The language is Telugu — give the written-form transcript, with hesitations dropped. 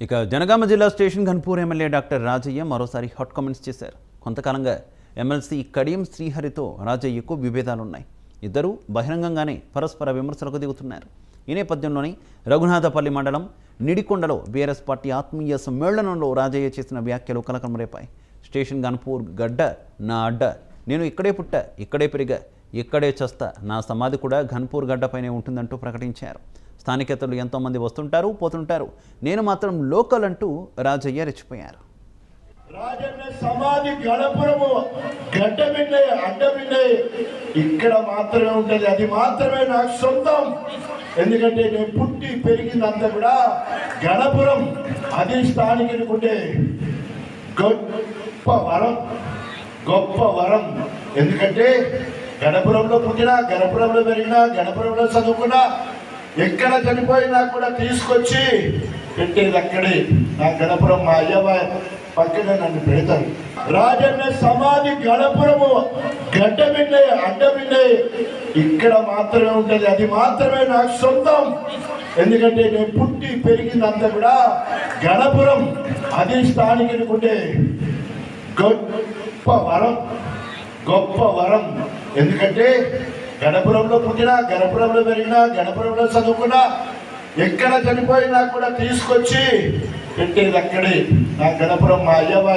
ఇక జనగామ జిల్లా Station Ghanpur MLA doctor Rajaiah మరోసారి హాట్ కామెంట్స్ చేశారు. కొంతకాలంగా ఎమ్మెల్సీ కడియం శ్రీహరితో రాజయ్యకు విభేదాలున్నాయి. ఇద్దరూ బహిరంగంగానే పరస్పర విమర్శలకు దిగుతున్నారు. ఈ నేపథ్యంలోనే రఘునాథపల్లి మండలం నిడికొండలో బీఆర్ఎస్ పార్టీ ఆత్మీయ సమ్మేళనంలో రాజయ్య చేసిన వ్యాఖ్యలు కలకలం రేపాయి. స్టేషన్ ఘన్పూర్ గడ్డ నా అడ్డ, నేను ఇక్కడే పుట్టా, ఇక్కడే పెరిగా, ఇక్కడే చస్తా, నా సమాధి కూడా ఘన్పూర్ గడ్డపైనే ఉంటుందంటూ ప్రకటించారు. స్థానికేతరులు ఎంతోమంది వస్తుంటారు పోతుంటారు, నేను మాత్రం లోకల్ అంటూ రాజయ్య రెచ్చిపోయారు. రాజన్న సమాధి గణపురము గడ్డ బిడ్డే అడ్డ బిడ్డే ఇక్కడ మాత్రమే ఉంటది, అది మాత్రమే నాకు సొంతం. ఎందుకంటే నేను పుట్టి పెరిగిందంతా కూడా గణపురం, అది స్థానికుడికుంటే గొప్ప వరం, గొప్ప వరం. ఎందుకంటే గణపురంలో పుట్టినా, గణపురంలో పెరిగినా, గణపురంలో చదువుకున్నా, ఎక్కడ చనిపోయినా కూడా తీసుకొచ్చి పెట్టేది అక్కడే. నా గణపురం మా అయ్యవ పక్కన నన్ను పెడతారు. రాజన్న సమాధి గణపురము గడ్డ బిడ్డే అడ్డ బిడ్డే ఇక్కడ మాత్రమే ఉంటది, అది మాత్రమే నాకు సొంతం. ఎందుకంటే నేను పుట్టి పెరిగిందంతా కూడా గణపురం, అది స్థానికుడికుంటే గొప్ప వరం, గొప్ప వరం. ఎందుకంటే గణపురంలో పుట్టినా, గణపురంలో పెరిగినా, గణపురంలో చదువుకున్నా, ఎక్కడ చనిపోయినా కూడా తీసుకొచ్చి పెట్టేది అక్కడే. నా గణపురం మా అయ్యవ